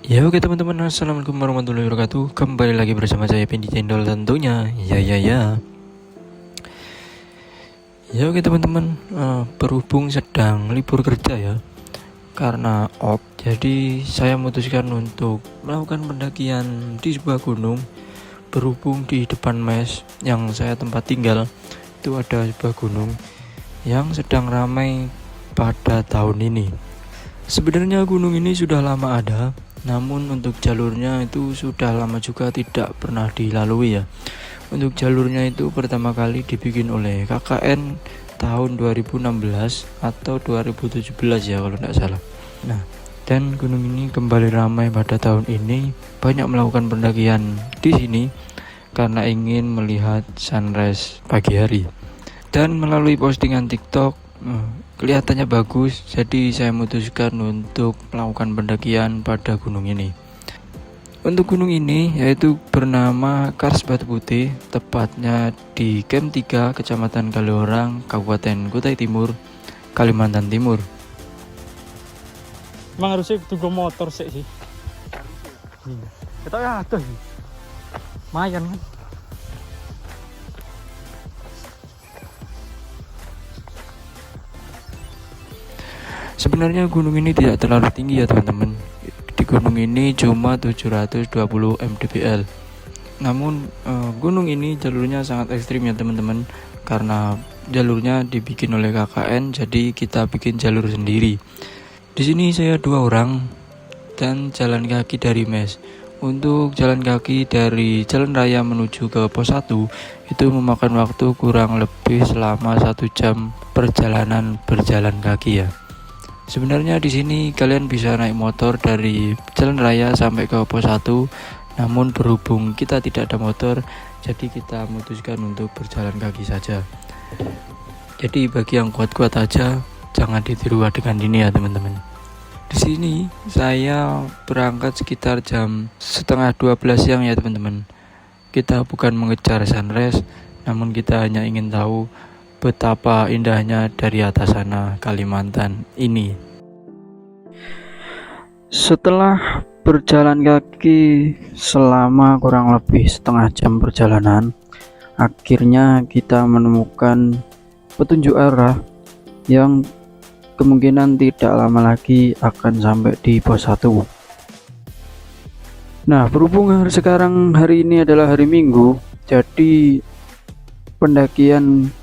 Ya oke teman-teman, assalamualaikum warahmatullahi wabarakatuh. Kembali lagi bersama saya Pendi Cendol tentunya. Ya oke teman-teman, berhubung sedang libur kerja ya, karena off, jadi saya memutuskan untuk melakukan pendakian di sebuah gunung. Berhubung di depan mes yang saya tempat tinggal itu ada sebuah gunung yang sedang ramai pada tahun ini. Sebenarnya gunung ini sudah lama ada, namun untuk jalurnya itu sudah lama juga tidak pernah dilalui ya. Untuk jalurnya itu pertama kali dibikin oleh KKN tahun 2016 atau 2017 ya kalau tidak salah. Nah, dan gunung ini kembali ramai pada tahun ini, banyak melakukan pendakian di sini karena ingin melihat sunrise pagi hari. Dan melalui postingan TikTok kelihatannya bagus, jadi saya memutuskan untuk melakukan pendakian pada gunung ini. Untuk gunung ini yaitu bernama Kars Batu Putih, tepatnya di Camp 3 Kecamatan Kaliorang, Kabupaten Kutai Timur, Kalimantan Timur. Emang harusnya tunggu motor sih. Kita ya ada sih. Lumayan kan. Sebenarnya gunung ini tidak terlalu tinggi ya teman-teman. Di gunung ini cuma 720 mdpl. Namun gunung ini jalurnya sangat ekstrim ya teman-teman, karena jalurnya dibikin oleh KKN, jadi kita bikin jalur sendiri. Di sini saya 2 orang dan jalan kaki dari mes. Untuk jalan kaki dari jalan raya menuju ke pos 1 itu memakan waktu kurang lebih selama 1 jam perjalanan berjalan kaki ya. Sebenarnya di sini kalian bisa naik motor dari jalan raya sampai ke pos 1, namun berhubung kita tidak ada motor, jadi kita memutuskan untuk berjalan kaki saja. Jadi bagi yang kuat-kuat aja, jangan ditiru dengan ini ya teman-teman. Di sini saya berangkat sekitar jam setengah 12 siang ya teman-teman. Kita bukan mengejar sunrise, namun kita hanya ingin tahu betapa indahnya dari atas sana Kalimantan ini. Setelah berjalan kaki selama kurang lebih setengah jam perjalanan, akhirnya kita menemukan petunjuk arah yang kemungkinan tidak lama lagi akan sampai di pos 1. Nah, berhubung sekarang hari ini adalah hari Minggu, jadi pendakian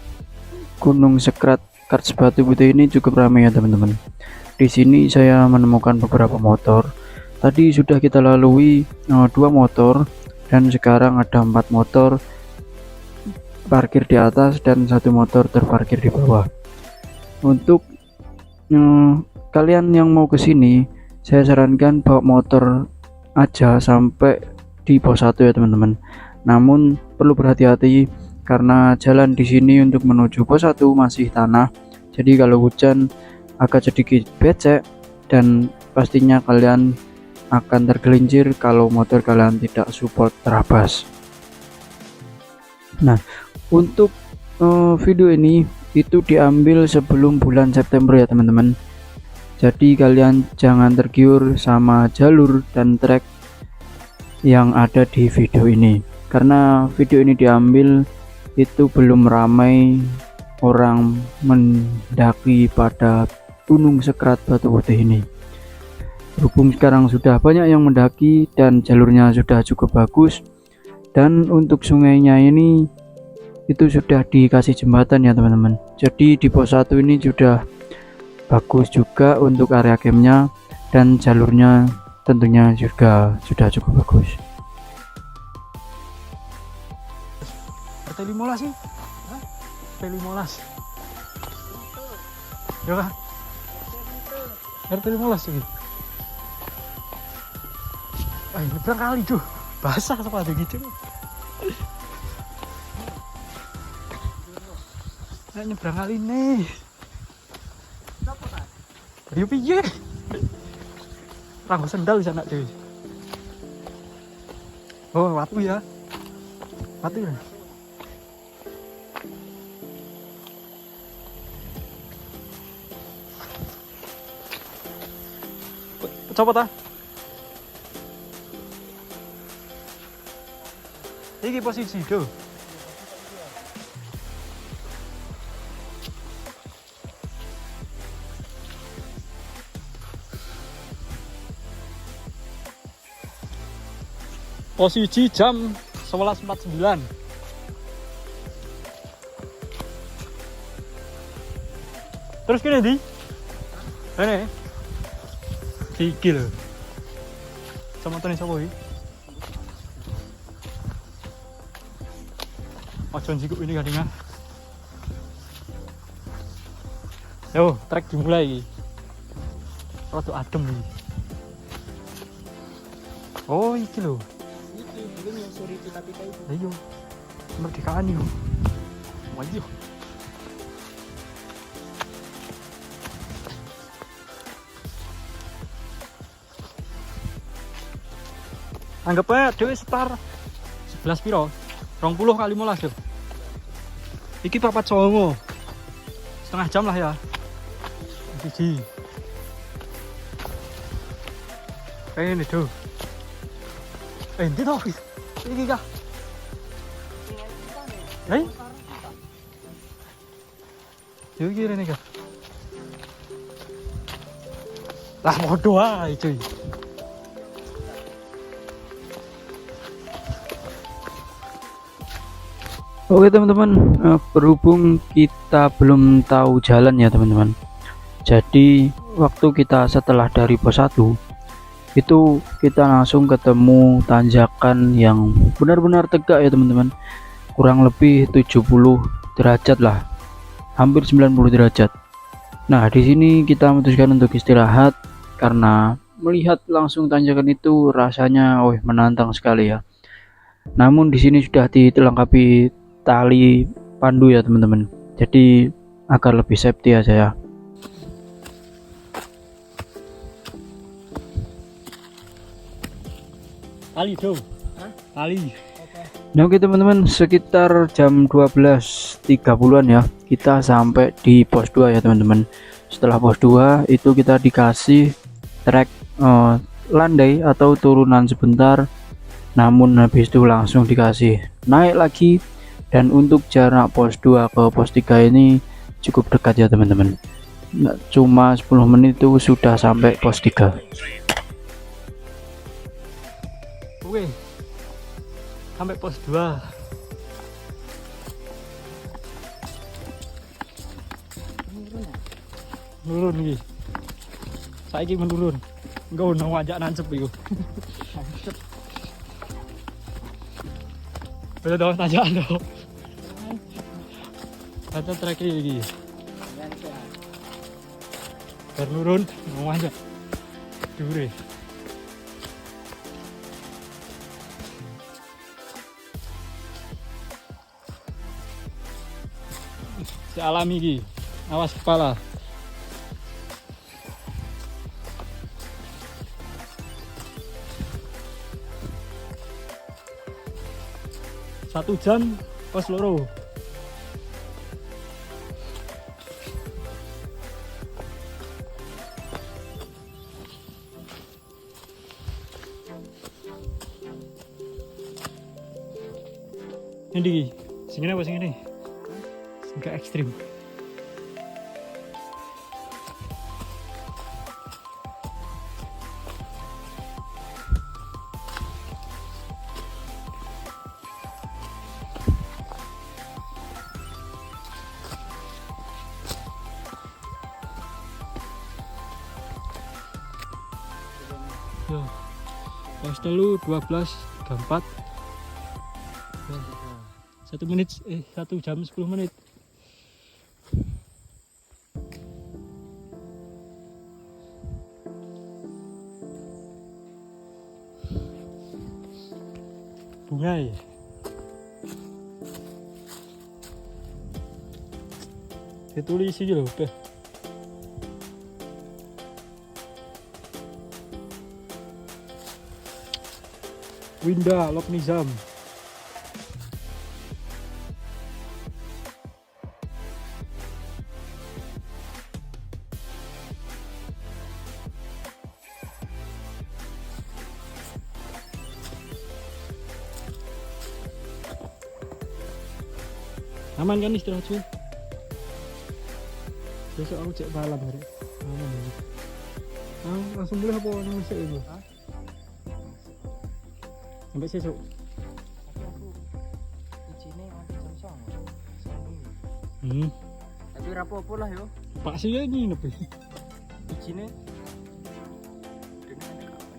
Gunung Sekrat Kars Batu Putih ini cukup ramai ya teman-teman. Di sini saya menemukan beberapa motor. Tadi sudah kita lalui 2 motor dan sekarang ada 4 motor parkir di atas dan 1 motor terparkir di bawah. Untuk kalian yang mau ke sini, saya sarankan bawa motor aja sampai di pos 1 ya teman-teman. Namun perlu berhati-hati karena jalan di sini untuk menuju pos 1 masih tanah, jadi kalau hujan agak sedikit becek dan pastinya kalian akan tergelincir kalau motor kalian tidak support terabas. Nah, untuk video ini itu diambil sebelum bulan September ya teman-teman, jadi kalian jangan tergiur sama jalur dan trek yang ada di video ini, karena video ini diambil itu belum ramai orang mendaki pada Gunung Sekrat Batu Putih ini. Berhubung sekarang sudah banyak yang mendaki dan jalurnya sudah cukup bagus, dan untuk sungainya ini itu sudah dikasih jembatan ya teman-teman. Jadi di pos 1 ini sudah bagus juga untuk area campnya, dan jalurnya tentunya juga sudah cukup bagus. RT 15 sih. Hah? RT 15. Ya kan? RT 15 sih. Nyebrang kali tuh. Basah sepatu gitu. Nyebrang kali nih. Ayo piye? Ranggo sendal di sana cuy. Oh, watu ya. Watu ya. Copot ah. Iki posisi do. Posisi jam 11.49. Terus kene ndi? Kene. Iki lho. Sama tene sapa iki? Ojo njikuk ini gadingan. Yo, trek dimulai iki. Rada adem iki. Oh, iki lho. Iki belum yang sore kita-kita itu. Ayo. Kemerdekaan yo. Maju. Anggap aja dhewe setar 11 piro? 20 kali 15 deh. Iki papat songo. Setengah jam lah ya. Siji. Kayak ini tuh. Ini tau. Iki kah? Hei? Yo kira nih kah? Lah bodoh aja cuy. Oke teman-teman, berhubung kita belum tahu jalan ya teman-teman. Jadi waktu kita setelah dari pos 1 itu kita langsung ketemu tanjakan yang benar-benar tegak ya teman-teman. Kurang lebih 70 derajat lah. Hampir 90 derajat. Nah, di sini kita memutuskan untuk istirahat karena melihat langsung tanjakan itu rasanya menantang sekali ya. Namun di sini sudah dilengkapi tali pandu ya teman-teman, jadi agar lebih safety aja ya. Tali tuh. Tali. Nah oke teman-teman, sekitar jam 12.30an ya kita sampai di pos 2 ya teman-teman. Setelah pos 2 itu kita dikasih trek landai atau turunan sebentar, namun habis itu langsung dikasih naik lagi. Dan untuk jarak pos 2 ke pos 3 ini cukup dekat ya teman-teman. Cuma 10 menit itu sudah sampai pos 3. Oke. Sampai pos 2. Menurun iki. Saiki menurun. Enggak ono ngajak nancep iku. Nancep. Udah dong tanjakan dong. Ada trek lagi. Biar nurun, mau aja. Dure. Si alami iki. Awas kepala. Satu jam pos loro. Ini sing apa sing ini? Sing gak ekstrim. Yo, pos 12.34. 1 menit 1 jam 10 menit. Bunga ya. Ditulis iki lho, Beh. Winda Lok Nizam. Aman kan istirahat cuy? Besok aku cek malam hari. Aman ya. Langsung boleh apa nang besok itu? Sampai besok. Tapi aku izinnya nanti jam 09.00. Tapi rapopo lah yo. Pak sih ya ini nepi. Izinnya dengan nanti kapan?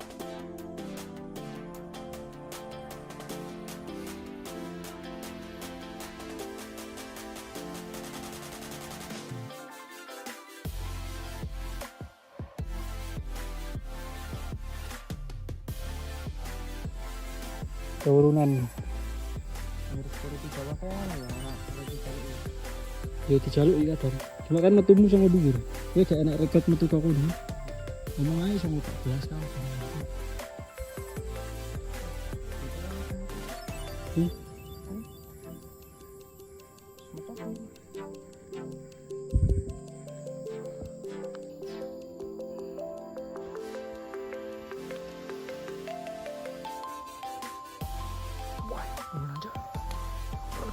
Turunan. Harus di bawah kan ya, harus di bawah. Ya dijaluk iki kadang. Cuma kan metumu sama dhuwur. Kowe gak enak rekod metu kok kono. Ngomong ae sama 14 tahun.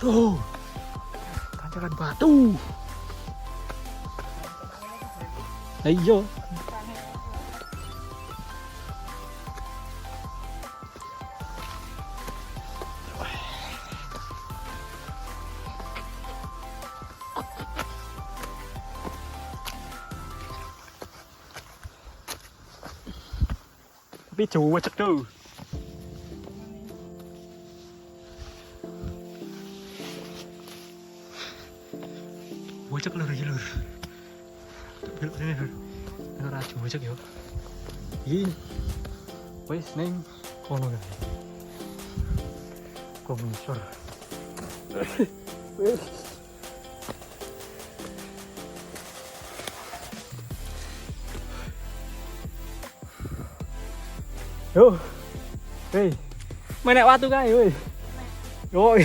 Aduh, tanjakan batu. Lah iya. Tapi jauh cek tuh. Bocek lur iki lur. Belok sini lur. Ora aja bocek yo. Iki wis ning kono kan. Komisor. Yo. Hei. Menek watu kae woi. Yo.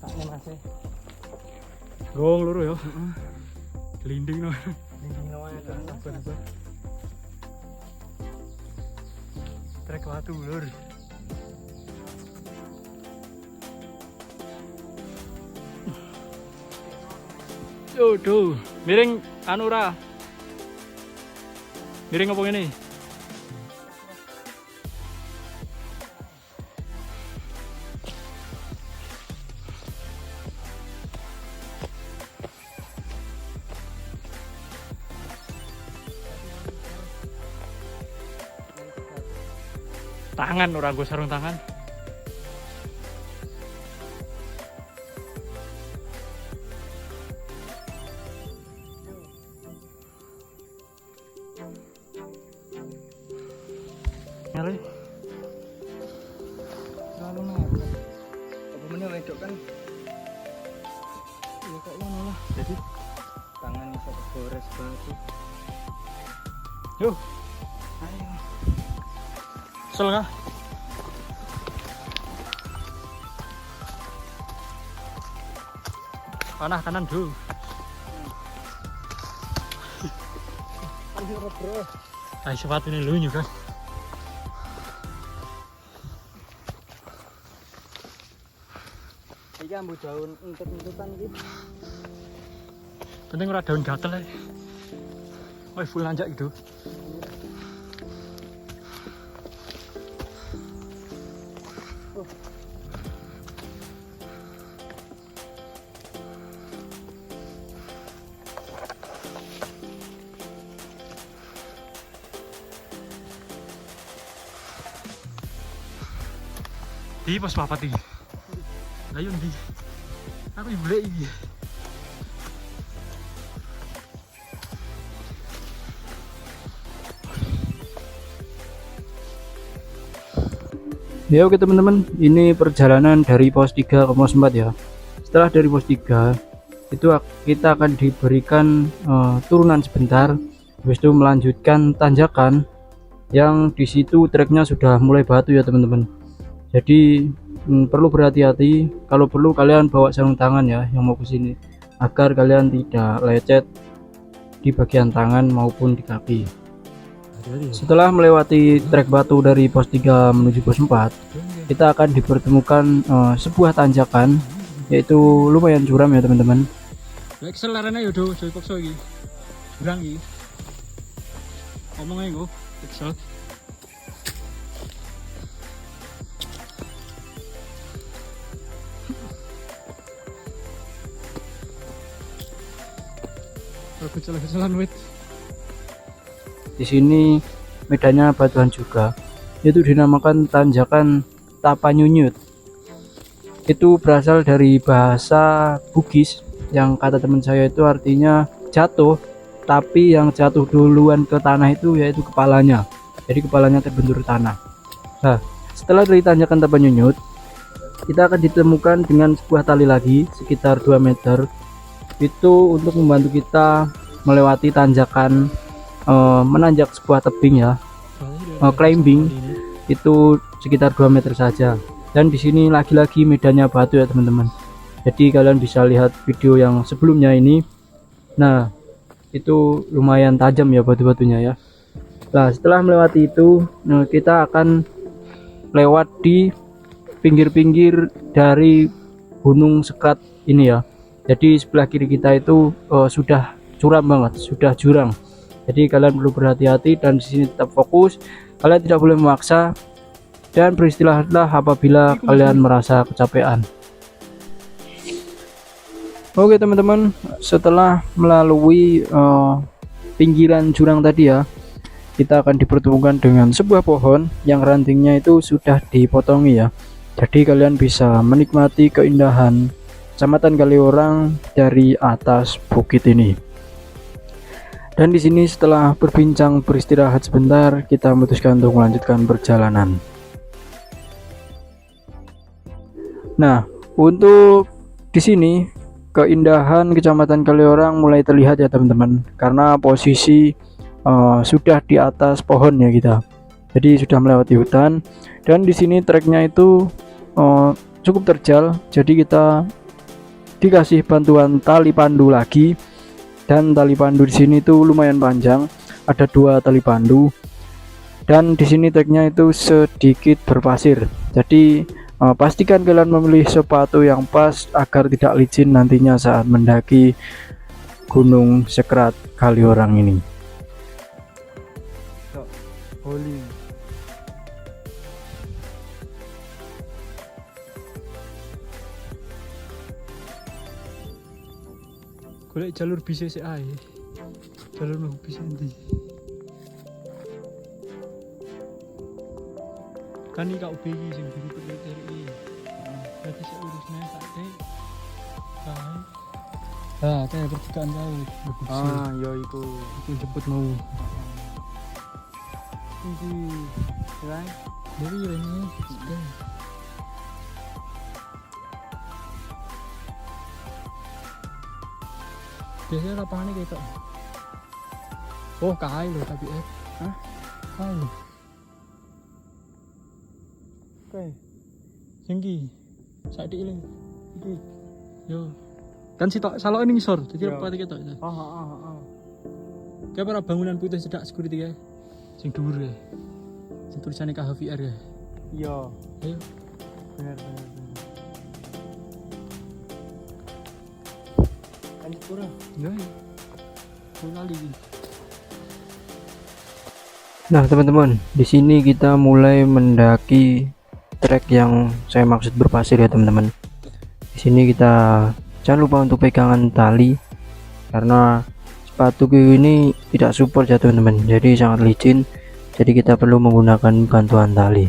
Sakne masih. Gong loro yo. Gelinding no. Lindung nawa kan sabar. Trek watu lur. Duh, miring anura. Miring apa ini? Tangan orang gue sarung tangan. Nyari. Terlalu mepet. Apa meneh wedok kan? Ya kok ngono lah. Jadi, Tangan iso gores batu. yuk, Ayo. kesel kah? Panah kanan dulu. Ayo bro. Ay, sepatu ini lunyu kan. Iki ambu daun entet-entetan iki. Penting ora daun gatel ae. Woi, full nanjak gitu. Di pos papat iki. Lah yo ndi? Aku ibu lek iki. Ya oke teman-teman, ini perjalanan dari pos 3 ke pos 4 ya. Setelah dari pos 3 itu kita akan diberikan turunan sebentar, habis itu melanjutkan tanjakan yang di situ treknya sudah mulai batu ya teman-teman. Jadi perlu berhati-hati. Kalau perlu kalian bawa sarung tangan ya yang mau ke sini, agar kalian tidak lecet di bagian tangan maupun di kaki. Setelah melewati trek batu dari pos 3 menuju pos 4, kita akan dipertemukan sebuah tanjakan, yaitu lumayan curam ya teman-teman. Excel larane yo do paksa iki. Jurang iki. Ngomong ae go, Excel. Kecil-kecilan wit. Di sini medannya batuan juga, itu dinamakan tanjakan Tapanyunyut. Itu berasal dari bahasa Bugis yang kata teman saya itu artinya jatuh, tapi yang jatuh duluan ke tanah itu yaitu kepalanya. Jadi kepalanya terbentur tanah. Nah, setelah dari tanjakan Tapanyunyut, kita akan ditemukan dengan sebuah tali lagi sekitar 2 meter. Itu untuk membantu kita melewati tanjakan menanjak sebuah tebing ya, climbing. Itu sekitar 2 meter saja. Dan di sini lagi-lagi medannya batu ya teman-teman. Jadi kalian bisa lihat video yang sebelumnya ini. Nah, itu lumayan tajam ya batu-batunya ya. Nah, setelah melewati itu, kita akan lewat di pinggir-pinggir dari Gunung Sekrat ini ya. Jadi sebelah kiri kita itu sudah curam banget, sudah jurang. Jadi kalian perlu berhati-hati dan di sini tetap fokus. Kalian tidak boleh memaksa dan beristirahatlah apabila kalian merasa kecapean. Oke teman-teman, setelah melalui pinggiran jurang tadi ya, kita akan dipertemukan dengan sebuah pohon yang rantingnya itu sudah dipotongi ya. Jadi kalian bisa menikmati keindahan Kecamatan Kaliorang dari atas bukit ini. Dan di sini setelah berbincang beristirahat sebentar, kita memutuskan untuk melanjutkan perjalanan. Nah, untuk di sini keindahan Kecamatan Kaliorang mulai terlihat ya teman-teman, karena posisi sudah di atas pohon ya kita. Jadi sudah melewati hutan dan di sini treknya itu cukup terjal. Jadi kita dikasih bantuan tali pandu lagi. Dan tali pandu di sini itu lumayan panjang, ada 2 tali pandu. Dan di sini treknya itu sedikit berpasir. Jadi pastikan kalian memilih sepatu yang pas agar tidak licin nantinya saat mendaki Gunung Sekrat Kaliorang ini. Golek jalur bis sik ae. Jalur mau bis endi? Kan iki kau iki sing diri iki. Berarti sik urusne sak teh. Kayak pertigaan kae. Ya itu Jemput mau. Ini kan Dari ini. Biasanya lapangannya kayak gitu. Oh, kai loh tapi Hah? Kai. oke. Singgi. Saiki iki. Iki. Yo. Kan sitok salok ini ngisor, jadi Yo. apa ketok. Ah. Kayak para bangunan putih sedak security kae. Sing dhuwur ya. Sing tulisannya KHVR ya. Iya, Ayo. benar. Kan kurang. Ya. Kali. Nah teman-teman, di sini kita mulai mendaki trek yang saya maksud berpasir ya teman-teman. Di sini kita jangan lupa untuk pegangan tali karena sepatu ini tidak support ya teman-teman, jadi sangat licin. Jadi kita perlu menggunakan bantuan tali.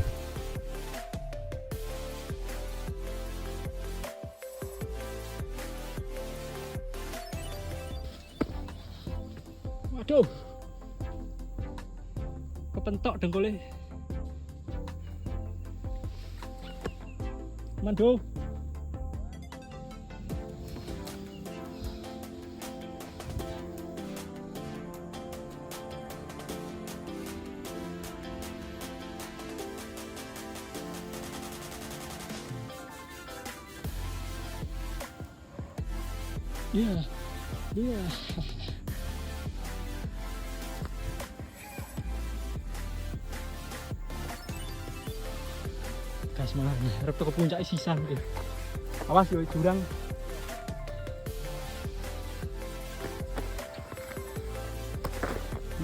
Waduh. Kepentok dengkulnya. Mandu. Iya. Iya. Gas malah harap ke puncak sisan gitu. Awas yo jurang.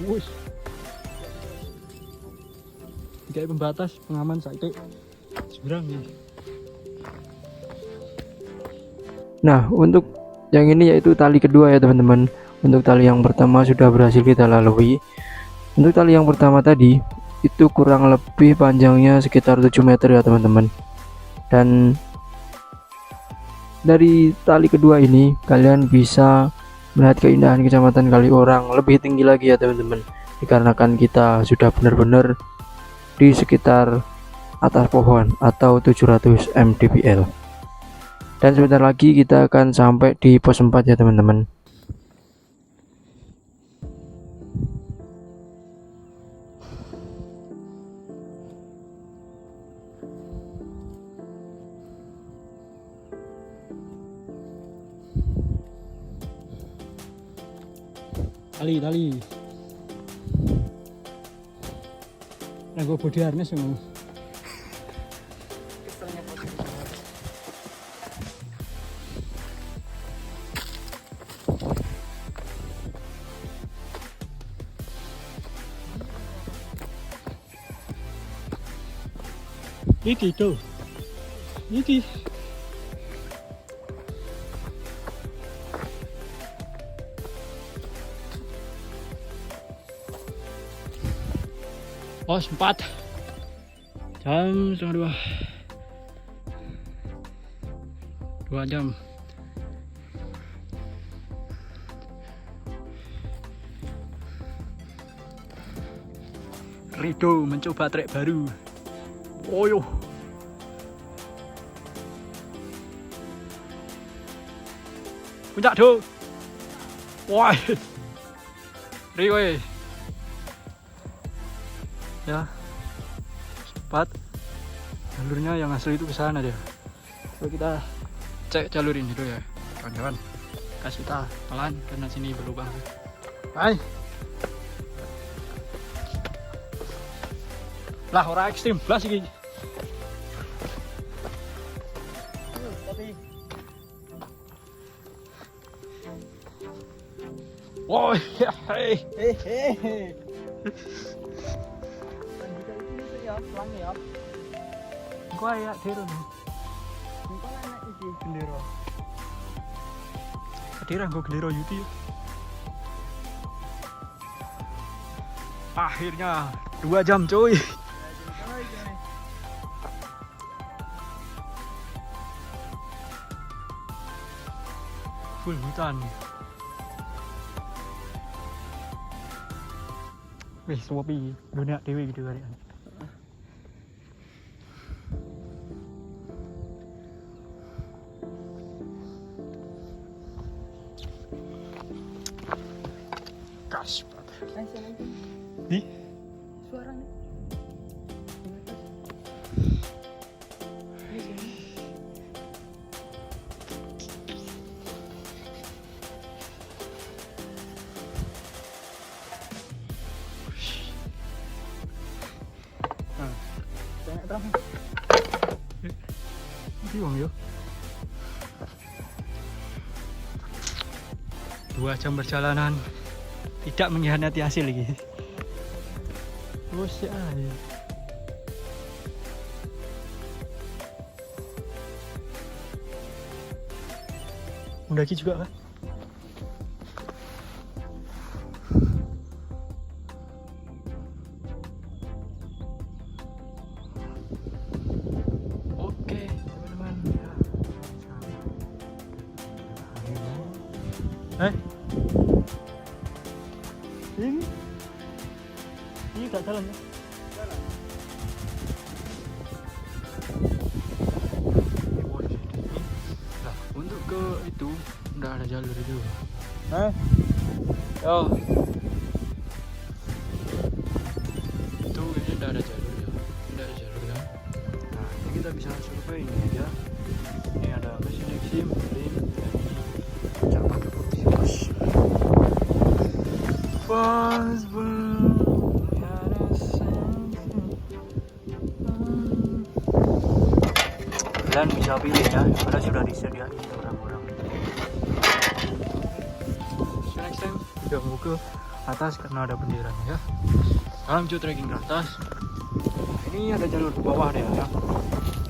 Wush. Kayak pembatas pengaman saiki jurang nih. Nah, untuk yang ini yaitu tali kedua ya teman-teman. Untuk tali yang pertama sudah berhasil kita lalui. Untuk tali yang pertama tadi itu kurang lebih panjangnya sekitar 7 meter ya teman-teman. Dan dari tali kedua ini kalian bisa melihat keindahan Kecamatan Kaliorang lebih tinggi lagi ya teman-teman. Dikarenakan kita sudah benar-benar di sekitar atas pohon atau 700 mdpl. Dan sebentar lagi kita akan sampai di pos 4 ya teman-teman. Tali. Nah, gue body harness semua. Iki tuh. Iki. Oh, 4 jam setengah 2 jam. Rido mencoba trek baru. Oyo. Puncak do. Wah. Riwe. Ya, cepat. Jalurnya yang asli itu ke sana deh. Coba kita cek jalur ini dulu ya, kawan-kawan. Kasih kita pelan karena sini berlubang. Hai. Lah orang ekstrim belas iki. Woi, hei. Kau ya tiru nih. Kau enak iki gendera. Gendera gue gendera Yuti. Akhirnya 2 jam cuy. Full hutan. Wih, sepi dunia dewi gitu kali. Gas banget. Di suaranya. Wong yo. 2 jam perjalanan tidak mengkhianati hasil lagi. Bos ya. Mendaki juga kan? Ini gak jalan ya? Jalan. Nah, untuk ke itu udah ada jalur itu. Yo. Itu ini udah ada jalur ya. Udah ada jalur ya. Nah, ini kita bisa survei ini aja. Ini ada mesin eksim, dan ini capak. Kalian bisa pilih ya, karena sudah disediain orang-orang. Next time udah mau ke atas karena ada benderanya ya. Lanjut trekking ke atas. Ini ada jalur ke bawah deh ya.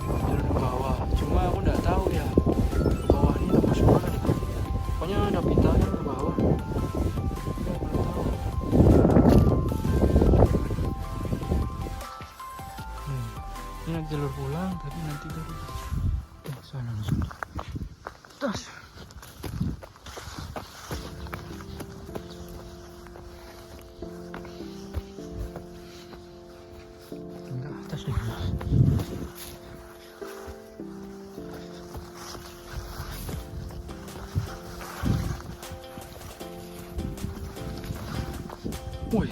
Jalur ke bawah. Cuma aku nggak tahu ya. Ke bawah ini tembus mana nih? Pokoknya ada pitanya ke bawah. Ini nanti jalur pulang, tapi nanti dari sana langsung. Tas. Enggak atas nih. Woi.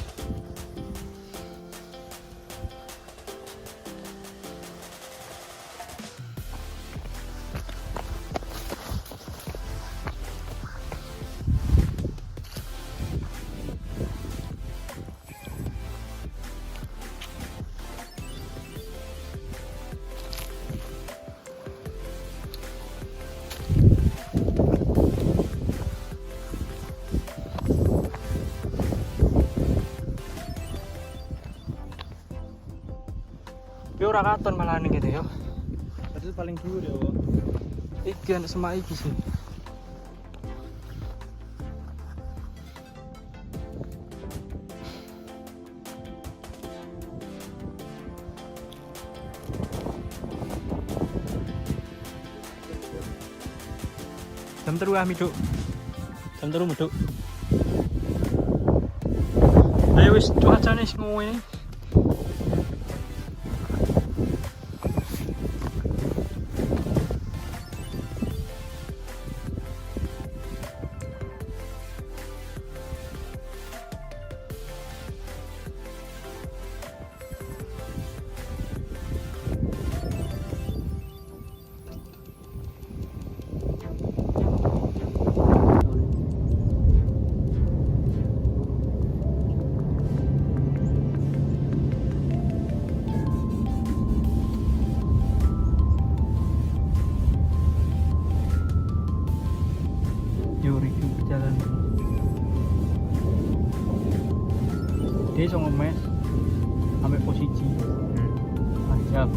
Tapi ora katon malah ning gitu ya. Itu paling dhuwur ya, Wak. Iki ana semak iki sih. Jam 3 ah miduk. Jam 3 miduk. Ayo wis cuacane wis ngono. Review perjalanan. Dia iso ngemes sampai posisi jam.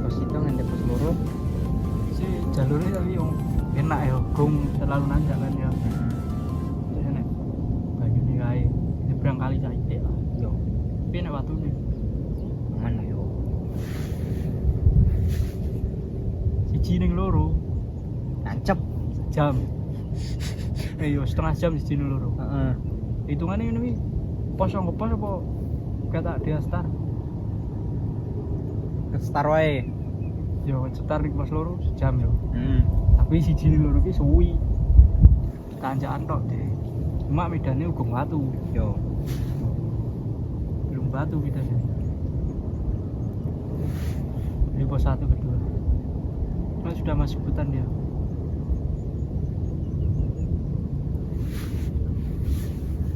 Pas itu ngendep pos loro. Si jalurnya tapi yang enak ya, gong selalu nanjak kan ya. Terus enak banyu nih kae, nyebrang kali saiki lah. Yo, Tapi enak watune. aman yo. Siji ning loro Nancep. jam. Yo setengah jam siji ning loro. Heeh. Hitungannya ini pos yang pos apa kata dia start. Star wae. Yo setar ning pos loro sejam yo. Heeh. Tapi siji ning loro ki suwi. Tanjakan tok deh. Cuma medannya uga batu. Yo. Belum batu medannya. Di pos 1 kedua. Cuma sudah masuk hutan dia.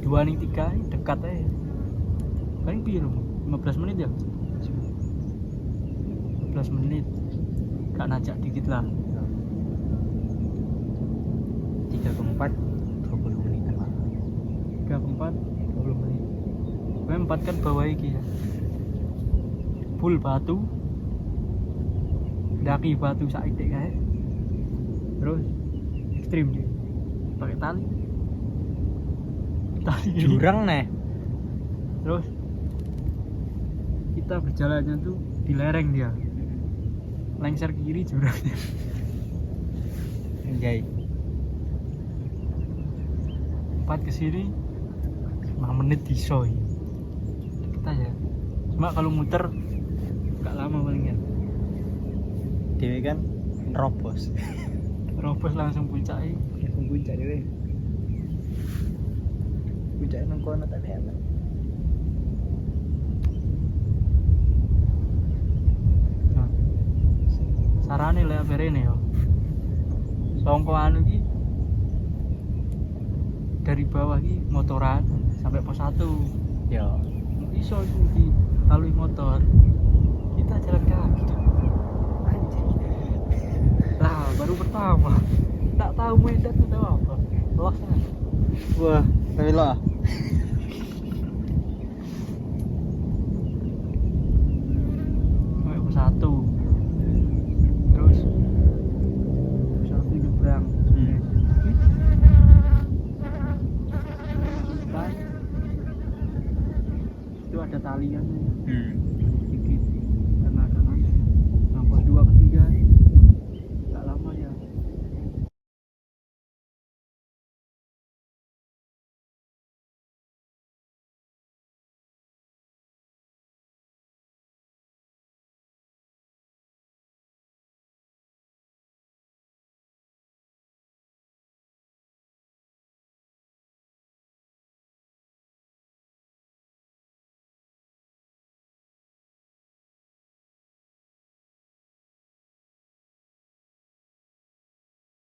Dua ning 3 ini dekat aja. Paling piro? 15 menit ya? 15 menit. Gak najak dikit lah. 34 20 menitan lah. 34 20 menit. Gue 4 kan bawah iki ya. Full batu. Daki batu saiki kae. Terus ekstrim dia. Pakai tali. Tali Jurang nih. Terus kita berjalannya tuh di lereng dia. Lengser kiri jurangnya. Anjay. 4 ke sini 5 menit disoy. Kita ya. Cuma kalau muter gak lama palingan. Dewe kan nerobos. Robos langsung puncak. Langsung puncak dewe. Puncak nang kono tak ada. Nah, sarane lek berene yo. Songko anu iki dari bawah ini motoran sampai pos 1 ya iso itu dilalui motor, kita jalan kaki anjing. Lah baru pertama tak tahu Medan itu tahu apa los kan. Wah, tapi lo Sampai pos 1 terus pos 1 nyebrang kan itu ada talian.